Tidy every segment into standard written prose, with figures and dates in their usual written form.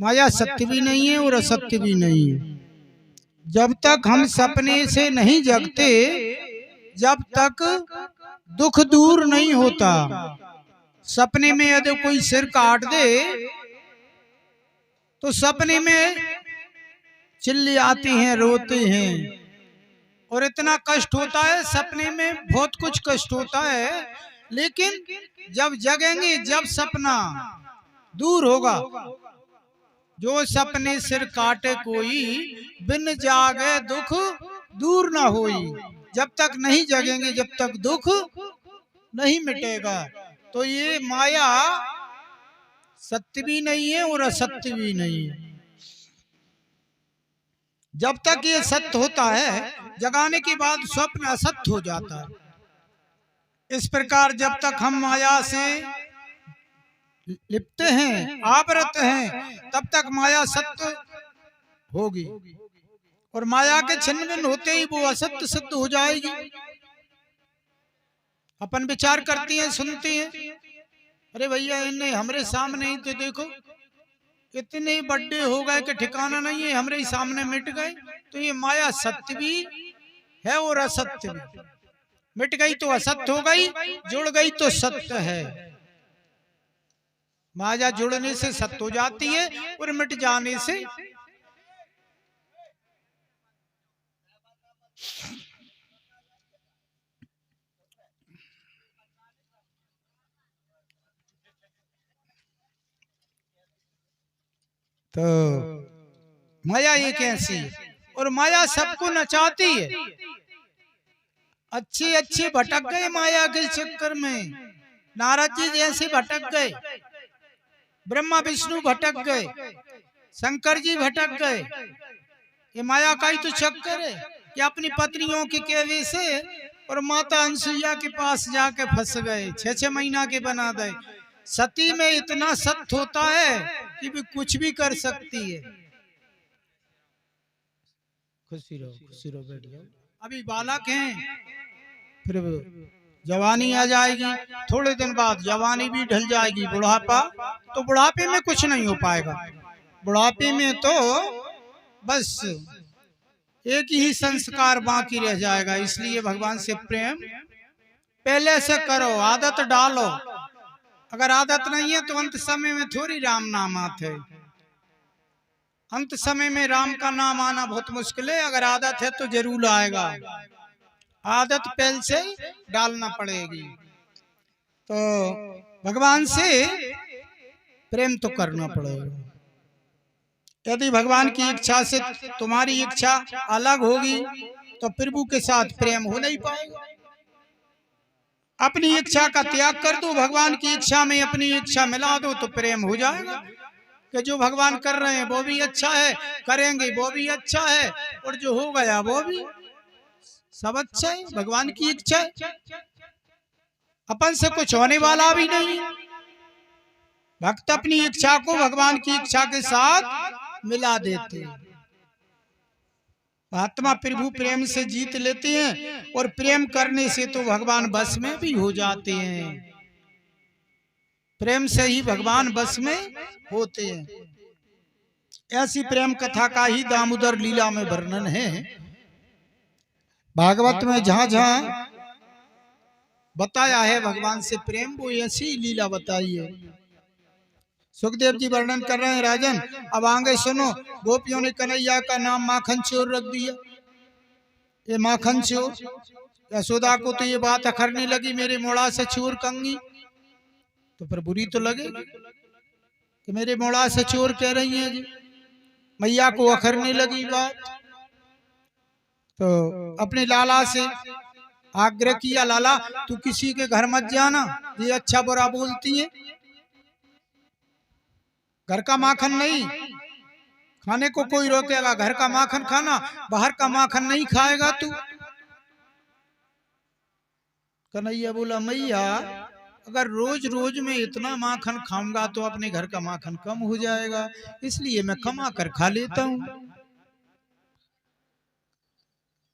माया सत्य भी नहीं है और असत्य भी नहीं है। जब तक हम सपने से नहीं जगते, जब तक दुख दूर नहीं होता। सपने में यदि कोई सिर काट दे तो सपने में चिल्ली आती हैं, रोते हैं और इतना कष्ट होता है। सपने में बहुत कुछ कष्ट होता है, लेकिन जब जगेंगे, जब सपना दूर होगा, जो सपने सिर काटे कोई, बिन जागे दुख दूर ना होई। जब तक नहीं जगेंगे, जब तक दुख नहीं मिटेगा। तो ये माया सत्य भी नहीं है और असत्य भी नहीं है। जब तक ये सत्य होता है, जगाने के बाद स्वप्न असत्य हो जाता है। इस प्रकार जब तक हम माया से लिपटे हैं, आवृत हैं, तब तक माया सत्य होगी और माया के छिन्न भिन्न होते ही वो असत्य सिद्ध हो जाएगी। अपन विचार करती हैं, सुनती हैं, अरे भैया इन्हें हमारे सामने ही तो देखो, इतने बड़े हो गए कि ठिकाना नहीं है, हमारे सामने मिट गए। तो ये माया सत्य भी है और असत्य भी। मिट गई तो असत्य हो गई, जुड़ गई तो सत्य है। माया जुड़ने से सत्य हो जाती है और मिट जाने से तो माया एक ऐसी है और माया सबको नचाती है। अच्छे अच्छे भटक गए माया के चक्कर में। नारद जी जैसे भटक गए, ब्रह्मा विष्णु भटक गए, शंकर जी भटक गए। ये माया का ही तो चक्कर है कि अपनी पत्नियों के कहने से और माता अनसुईया के पास जाके फंस गए, 6-6 महीना के बना दे। सती में इतना सत्य होता है कि भी कुछ भी कर सकती है। खुशी रहो, बैठ जाओ। अभी बालक हैं, फिर जवानी आ जाएगी, थोड़े दिन बाद जवानी भी ढल जाएगी, बुढ़ापा। तो बुढ़ापे में कुछ नहीं हो पाएगा। बुढ़ापे में तो बस एक ही संस्कार बाकी रह जाएगा। इसलिए भगवान से प्रेम पहले से करो, आदत डालो। अगर आदत नहीं है तो अंत समय में थोड़ी राम नाम आते। अंत समय में राम का नाम आना बहुत मुश्किल है। अगर आदत है तो जरूर आएगा। आदत पहले से डालना पड़ेगी। तो भगवान से प्रेम तो करना पड़ेगा। यदि भगवान की इच्छा से तुम्हारी इच्छा अलग होगी तो प्रभु के साथ प्रेम हो नहीं पाएगा। अपनी इच्छा का त्याग कर दो, भगवान की इच्छा में अपनी इच्छा मिला दो तो प्रेम हो जाएगा। कि जो भगवान कर रहे हैं वो भी अच्छा है, करेंगे वो भी अच्छा है, और जो हो गया वो भी सब अच्छा है। भगवान की इच्छा है, अपन से कुछ होने वाला भी नहीं। भक्त अपनी इच्छा को भगवान की इच्छा के साथ मिला देते हैं। आत्मा प्रभु प्रेम से जीत लेते हैं और प्रेम करने से तो भगवान बस में भी हो जाते हैं। प्रेम से ही भगवान बस में होते हैं। ऐसी प्रेम कथा का ही दामोदर लीला में वर्णन है। भागवत में जहां जहां बताया है भगवान से प्रेम, वो ऐसी लीला बताई है। सुखदेव जी वर्णन कर रहे हैं, राजन अब आगे सुनो। गोपियों ने कन्हैया का नाम माखन चोर रख दिया। ये माखन चोर, यशोदा को तो ये बात अखरने लगी, मेरे मोड़ा से चोर कंगी। तो फिर बुरी तो लगेगी कि मेरे मोड़ा से चोर कह रही हैं जी। मैया को अखरने लगी बात, तो अपने लाला से आग्रह किया, लाला तू किसी के घर मत जाना, ये अच्छा बुरा बोलती है। घर का माखन नहीं खाने को कोई रोकेगा, घर का माखन खाना, बाहर का माखन नहीं खाएगा तू। कन्हैया बोला, मैया अगर रोज रोज में इतना माखन खाऊंगा तो अपने घर का माखन कम हो जाएगा, इसलिए मैं कमा कर खा लेता हूँ।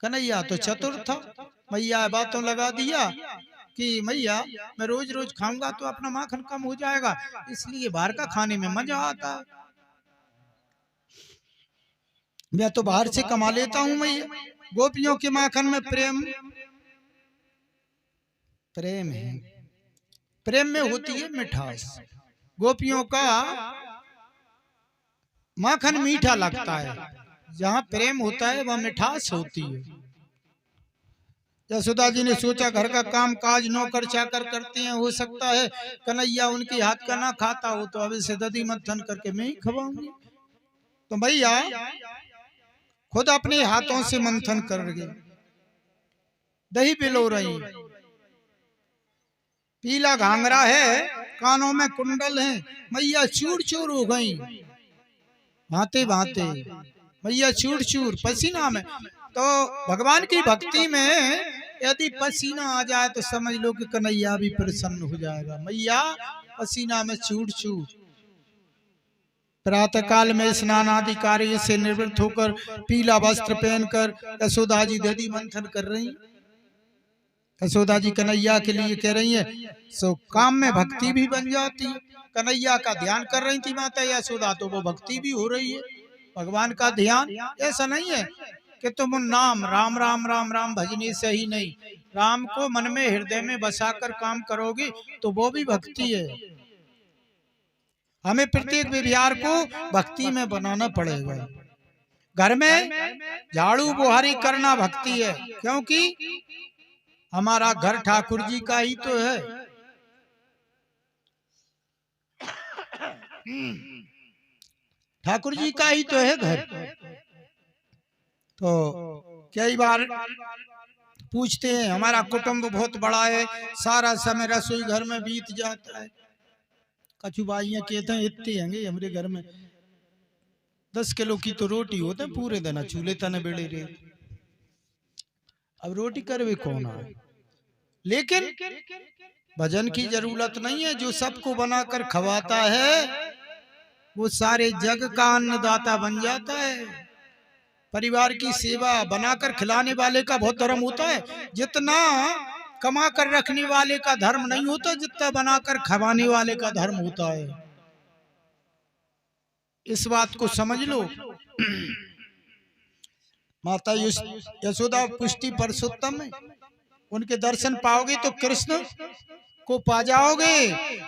कन्हैया तो चतुर था, मैया बातों लगा दिया कि मैया मैं रोज रोज खाऊंगा तो अपना माखन कम हो जाएगा, इसलिए बाहर का खाने में मजा आता है। मैं तो बाहर से कमा लेता हूं मैया। गोपियों के माखन में प्रेम प्रेम है, प्रेम में होती है मिठास। गोपियों का माखन मीठा लगता है, जहाँ प्रेम होता है वह मिठास होती है। यशोदा जी ने सोचा घर का काम काज नौकर चाकर करते हैं, हो सकता है कन्हैया उनके हाथ का ना खाता हो, तो अब इसे दधी मंथन करके मैं ही खवाऊंगी। तो भैया खुद अपने हाथों से मंथन कर रही, दही पिलो रही, पीला घाघरा है, कानों में कुंडल है, मैया चूर चूर हो गई, भांते भांते मैया चूर चूर पसीना में। तो भगवान की भक्ति में यदि पसीना आ जाए तो समझ लो कि कन्हैया भी प्रसन्न हो जाएगा। मैया पसीना में चूर चूर। प्रातः काल में स्नान आदि कार्य से निवृत्त होकर पीला वस्त्र पहनकर यशोदा जी दधी मंथन कर रही। यशोदा जी कन्हैया के लिए कह रही है, सो काम में भक्ति भी बन जाती है। कन्हैया का ध्यान कर रही थी माता यशोदा, तो वो भक्ति भी हो रही है। भगवान का ध्यान ऐसा नहीं है कि तुम नाम राम राम राम राम भजने से ही नहीं, राम को मन में हृदय में बसाकर काम करोगे तो वो भी भक्ति है। हमें प्रत्येक व्यवहार को भक्ति में बनाना पड़ेगा। घर में झाड़ू बुहारी करना भक्ति है, क्योंकि हमारा घर ठाकुर जी का ही तो है। ठाकुर जी का ही तो है घर। तो कई बार पूछते हैं, हमारा कुटुंब बहुत बड़ा है, सारा समय रसोई घर में बीत जाता है। कछुबाइयाँ कहते हैं इतने हैं हमारे घर में 10 किलो की तो रोटी होते हैं पूरे दिन, चूल्हे तने बेड़े रहे। अब रोटी करवे कौन है? लेकिन भजन की जरूरत नहीं है। जो सबको बनाकर खवाता है वो सारे जग का अन्नदाता बन जाता है। परिवार की सेवा बनाकर खिलाने वाले का बहुत धर्म होता है, जितना कमा कर रखने वाले का धर्म नहीं होता, जितना बनाकर खवाने वाले का धर्म होता है। इस बात को समझ लो। माता यशोदा पुष्टि पुरुषोत्तम है, उनके दर्शन पाओगे तो कृष्ण को पा जाओगे।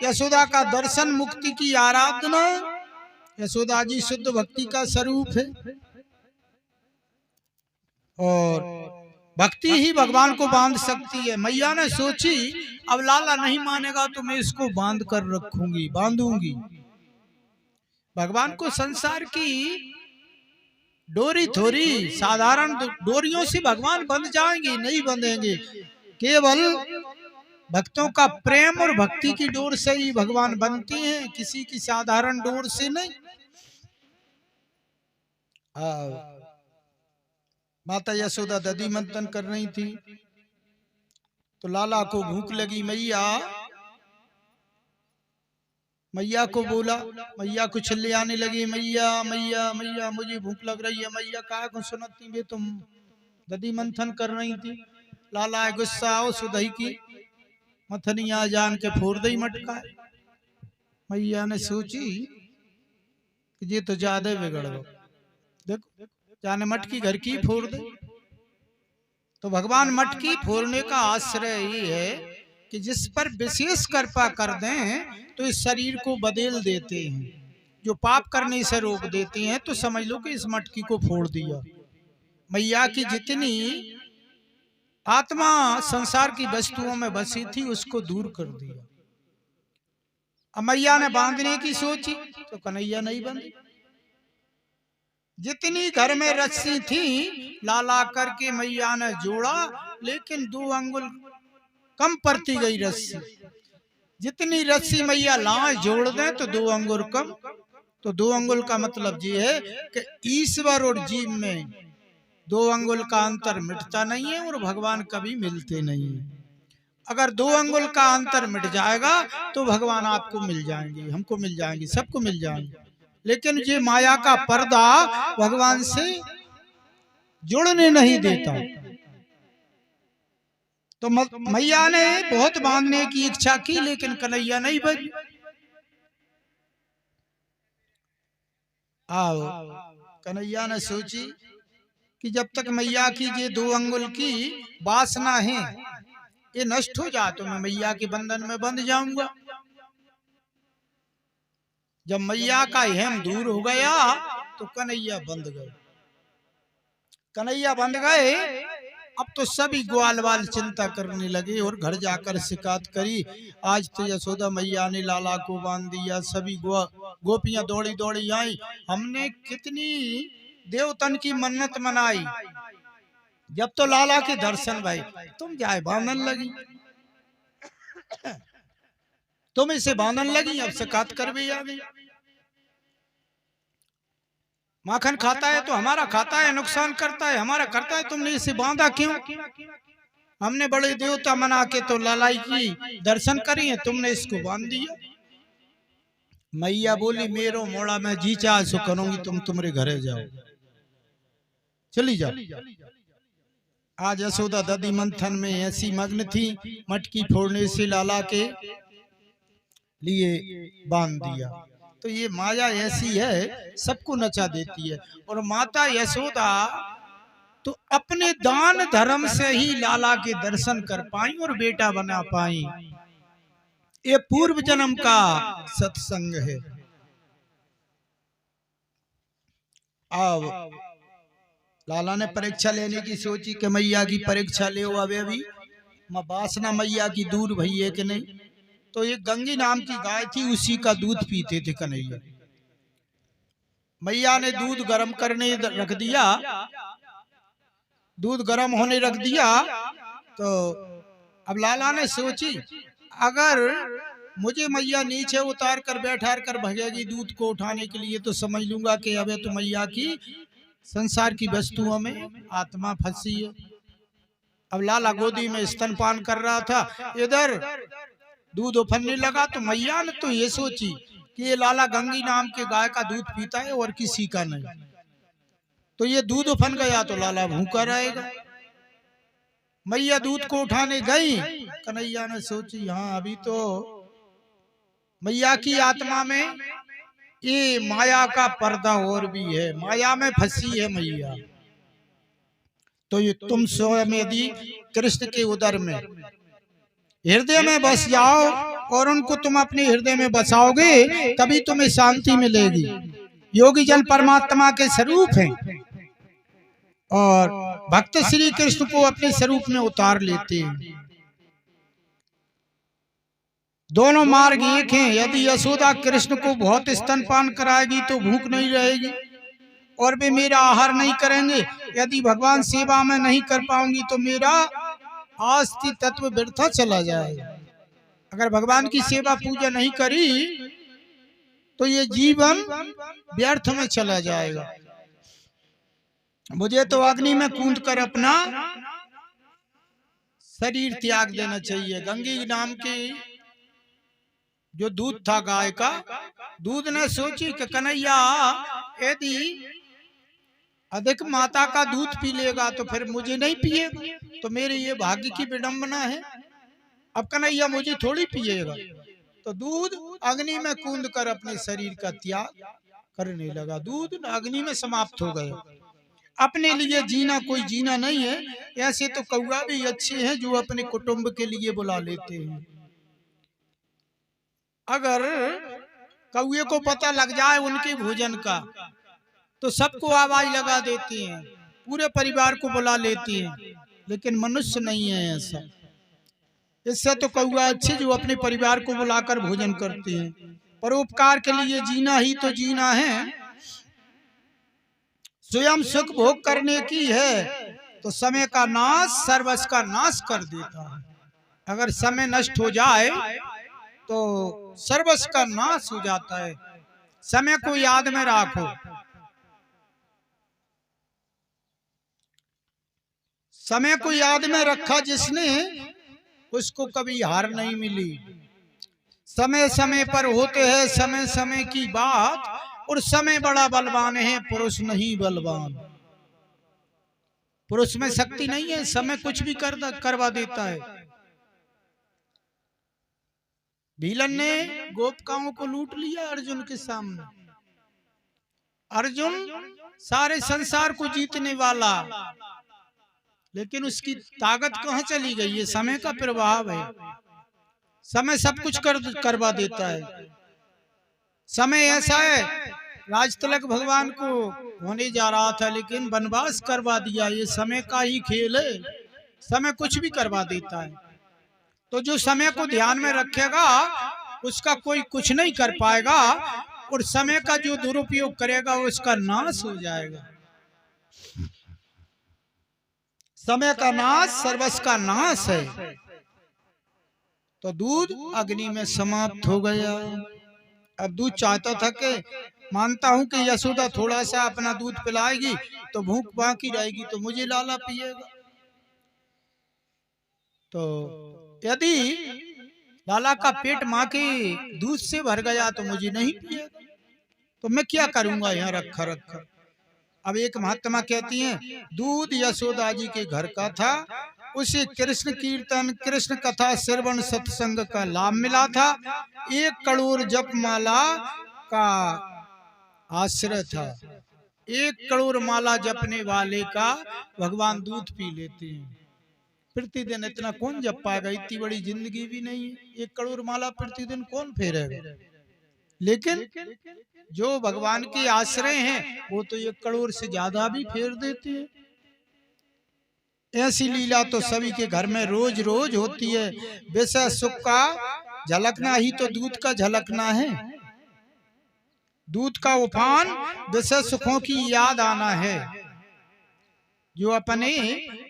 यशोदा का दर्शन मुक्ति की आराधना। यशोदा जी शुद्ध भक्ति का स्वरूप है, और भक्ति ही भगवान को बांध सकती है। मैया ने सोची अब लाला नहीं मानेगा तो मैं इसको बांध कर रखूंगी, बांधूंगी। भगवान को संसार की डोरी थोड़ी साधारण डोरियों से भगवान बंध जाएंगे, नहीं बंधेंगे। केवल भक्तों का प्रेम और भक्ति की डोर से ही भगवान बनते हैं, किसी की साधारण डोर से नहीं। माता यशोदा दधी मंथन कर रही थी तो लाला को भूख लगी। मैया को बोला, मैया को चिल्ले आने लगी, मैया मैया मैया मुझे भूख लग रही है। मैया कहा को सुनती बे, तुम दधी मंथन कर रही थी। लाला गुस्सा आओ सुदही की मथनिया जान के फोड़ दई मटका। मैया ने सोची कि ये तो ज्यादा बिगड़ गो, देखो जाने मटकी घर की फोड़ दे। तो भगवान मटकी फोड़ने का आश्रय ही है कि जिस पर विशेष कृपा कर दें तो इस शरीर को बदल देते हैं, जो पाप करने से रोक देते हैं। तो समझ लो कि इस मटकी को फोड़ दिया। मैया की जितनी आत्मा संसार की वस्तुओं में बसी थी उसको दूर कर दिया। अब मैया ने बांधने की सोची तो कन्हैया नहीं बंधी। जितनी घर में रस्सी थी लाला करके मैया ने जोड़ा, लेकिन 2 अंगुल कम पड़ती गई रस्सी। जितनी रस्सी मैया लाए जोड़ दें तो 2 अंगुल कम। तो 2 अंगुल का मतलब ये है कि ईश्वर और जीव में 2 अंगुल का अंतर मिटता नहीं है और भगवान कभी मिलते नहीं है। अगर 2 अंगुल का अंतर मिट जाएगा तो भगवान आपको मिल जाएंगे, हमको मिल जाएंगे, सबको मिल जाएंगे। लेकिन ये माया का पर्दा भगवान से जुड़ने नहीं देता। तो मैया ने बहुत बांधने की इच्छा की, लेकिन कन्हैया नहीं बन। आओ कन्हैया ने सोची कि जब तक मैया की ये 2 अंगुल की वासना है ये नष्ट हो जाए तो मैं मैया के बंधन में बंध जाऊंगा। जब मैया का हेम दूर हो गया तो कन्हैया बंध गए। कन्हैया बंध गए। अब तो सभी ग्वाल वाल चिंता करने लगे और घर जाकर शिकायत करी, आज तो यशोदा मैया ने लाला को बांध दिया। सभी गोपियां दौड़ी दौड़ी आई। हमने कितनी देवतन की मन्नत मनाई, जब तो लाला के दर्शन भाई तुम जाए बांधन लगी, तुम इसे बांधन लगी। अब शिकायत कर भी आ गई। माखन खाता है तो हमारा खाता है, नुकसान करता है हमारा करता है, तुमने इसे बांधा क्यों? हमने बड़े देवता मना के तो लालाई की दर्शन करी है, तुमने इसको बांध दिया। मैया बोली मेरो मोड़ा मैं जी चाह सो करूंगी, तुम तुम्हारे घरे जाओ, चली जाओ। आज यशोदा दधी मंथन में ऐसी मग्न थी, मटकी फोड़ने से लाला के लिए बांध दिया। तो ये माया ऐसी है, सबको नचा देती है। और माता यशोदा तो अपने दान धर्म से ही लाला के दर्शन कर पाई और बेटा बना पाई। ये पूर्व जन्म का सत्संग है। अब लाला ने परीक्षा लेने की सोची कि मैया की परीक्षा ले, अभी वासना मैया की दूर भई है कि नहीं। तो एक गंगी नाम की गाय थी, उसी का दूध पीते थे कन्हैया। मैया ने दूध गर्म करने रख दिया, दूध गर्म होने रख दिया। तो अब लाला ने सोची अगर मुझे मैया नीचे उतार कर बैठा कर भगेगी दूध को उठाने के लिए तो समझ लूंगा कि अब तो मैया की संसार की वस्तुओं में आत्मा फंसी है। अब लाला गोदी में स्तनपान कर रहा था, इधर दूध उफनने लगा। तो मैया ने तो ये सोची कि ये लाला गंगी नाम के गाय का दूध पीता है और किसी का नहीं, तो ये दूध उफन गया तो लाला भूखा रहेगा। मैया दूध को उठाने गई। कन्हैया ने सोची हाँ अभी तो मैया की आत्मा में ये माया का पर्दा और भी है, माया में फंसी है मैया। तो ये तुम स्वयं यदि कृष्ण के उदर में हृदय में बस जाओ और उनको तुम अपने हृदय में बसाओगे तभी तुम्हें शांति मिलेगी। योगी जन परमात्मा के स्वरूप हैं और भक्त श्री कृष्ण को अपने स्वरूप में उतार लेते हैं। दोनों मार्ग एक हैं। यदि यशोदा कृष्ण को बहुत स्तनपान कराएगी तो भूख नहीं रहेगी और वे मेरा आहार नहीं करेंगे। यदि भगवान सेवा में नहीं कर पाऊंगी तो मेरा आस्ति तत्व व्यर्थ चला जाएगा। अगर भगवान की सेवा पूजा नहीं करी तो ये जीवन व्यर्थ में चला जाएगा। मुझे तो अग्नि में कूद कर अपना शरीर त्याग देना चाहिए। गंगी नाम के जो दूध था गाय का, दूध ने सोची कि कन्हैया यदि अधिक माता का दूध पी लेगा तो फिर मुझे नहीं पिएगा, तो मेरे ये भाग्य की विडंबना है। अब कन्हैया मुझे थोड़ी पिएगा। तो दूध अग्नि में कूद कर अपने शरीर का त्याग करने लगा। दूध अग्नि में समाप्त हो गया। अपने लिए जीना कोई जीना नहीं है। ऐसे तो कौआ भी अच्छे हैं जो अपने कुटुंब के लिए बुला लेते हैं। अगर कौए को पता लग जाए उनके भोजन का तो सबको आवाज लगा देते हैं, पूरे परिवार को बुला लेते हैं, लेकिन मनुष्य नहीं है ऐसा। इससे तो कौआ अच्छे जो अपने परिवार को बुलाकर भोजन करते हैं। परोपकार के लिए जीना ही तो जीना है। स्वयं सुख भोग करने की है तो समय का नाश सर्वस्व का नाश कर देता है। अगर समय नष्ट हो जाए तो सर्वस्व का नाश हो जाता है। समय को याद में रखो। समय को याद में रखा जिसने उसको कभी हार नहीं मिली। समय समय पर होते हैं समय समय की बात, और समय बड़ा बलवान है, पुरुष नहीं बलवान। पुरुष में शक्ति नहीं है, समय कुछ भी करवा देता है। भीलन ने गोपिकाओं को लूट लिया अर्जुन के सामने। अर्जुन सारे संसार को जीतने वाला, लेकिन उसकी ताकत कहाँ चली गई? ये समय का प्रभाव है। समय सब कुछ करवा देता है। समय ऐसा है, राजतिलक भगवान को होने जा रहा था लेकिन वनवास करवा दिया। ये समय का ही खेल है, समय कुछ भी करवा देता है। तो जो समय को ध्यान में रखेगा उसका कोई कुछ नहीं कर पाएगा, और समय का जो दुरुपयोग करेगा उसका नाश हो जाएगा। समय का नाश सर्वस्व का नाश है। तो दूध अग्नि में समाप्त हो गया। अब दूध चाहता था कि मानता हूं कि यशोदा थोड़ा सा अपना दूध पिलाएगी तो भूख बाकी रहेगी, तो मुझे लाला पिएगा। तो यदि लाला का पेट माँ के दूध से भर गया तो मुझे नहीं पिएगा, तो मैं क्या करूंगा यहाँ रखा रखा। अब एक महात्मा कहती हैं, दूध यशोदा जी के घर का था, उसे कृष्ण कीर्तन कृष्ण कथा श्रवण सत्संग का लाभ मिला था। 1 करोड़ जप माला का आश्रय था। 1 करोड़ माला जपने वाले का भगवान दूध पी लेते हैं। प्रतिदिन इतना कौन जप पाएगा? इतनी बड़ी जिंदगी भी नहीं है। 1 करोड़ माला प्रतिदिन कौन फेरेगा? लेकिन जो भगवान के आश्रय हैं वो तो 1 करोड़ से ज्यादा भी फेर देते हैं। ऐसी लीला तो सभी के घर में रोज रोज होती है। विषय सुख का झलकना ही तो दूध का झलकना है। दूध का उफान विषय सुखों की याद आना है। जो अपने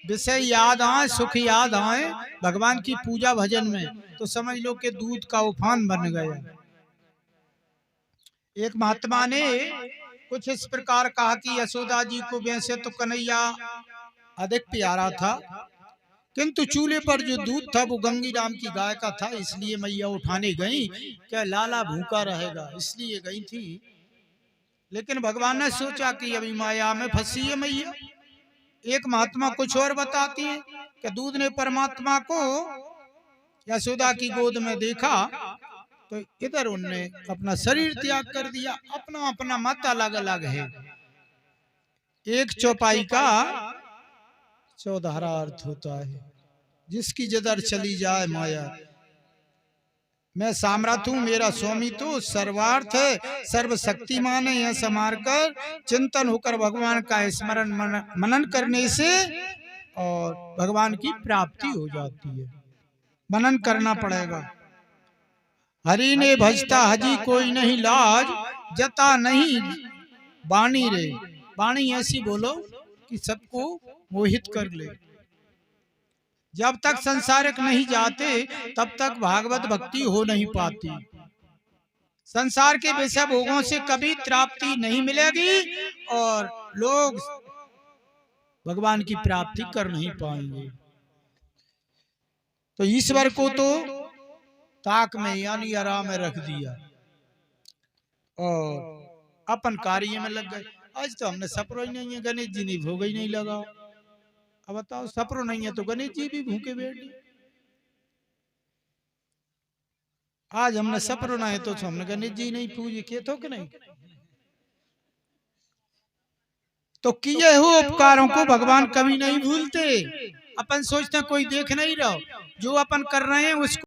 विषय याद आए, सुख याद आए भगवान की पूजा भजन में, तो समझ लो कि दूध का उफान बन गया। एक महात्मा ने कुछ इस प्रकार कहा कि यशोदा जी को वैसे तो कन्हैया अधिक प्यारा था, किंतु चूल्हे पर जो दूध था वो गंगी राम की गाय का था, इसलिए मैया उठाने गई। क्या लाला भूखा रहेगा इसलिए गई थी। लेकिन भगवान ने सोचा कि अभी माया में फंसी है मैया। एक महात्मा कुछ और बताती है कि दूध ने परमात्मा को यशोदा की गोद में देखा तो इधर उनने अपना शरीर त्याग कर दिया। अपना अपना मत अलग अलग है। एक चौपाई का 14 अर्थ होता है। जिसकी जिधर चली जाए माया। मैं सामर्थ हूँ, मेरा स्वामी तो सर्वार्थ है, सर्वशक्तिमान है। यह समार कर चिंतन होकर भगवान का स्मरण मनन करने से और भगवान की प्राप्ति हो जाती है। मनन करना पड़ेगा। हरि ने भजता हजी कोई नहीं लाज, जता नहीं वाणी रे। वाणी ऐसी बोलो कि सबको मोहित कर ले। जब तक संसारिक नहीं जाते तब तक भागवत भक्ति हो नहीं पाती। संसार के विषय भोगों से कभी प्राप्ति नहीं मिलेगी और लोग भगवान की प्राप्ति कर नहीं पाएंगे। तो ईश्वर को तो ताक में यानी आराम में रख दिया और अपन कार्य में लग गए। आज तो हमने सपरो ही नहीं है, गणेश जी ने भोग ही नहीं लगा। अब बताओ सपरो नहीं है तो गणेश जी भी भूखे बैठे। आज हमने सपरो ना है तो हमने गणेश जी नहीं पूजे के तो कि नहीं। तो किए हुए उपकारों को भगवान कभी नहीं भूलते। अपन सोचते कोई देख नहीं रहा, जो अपन कर रहे हैं उसको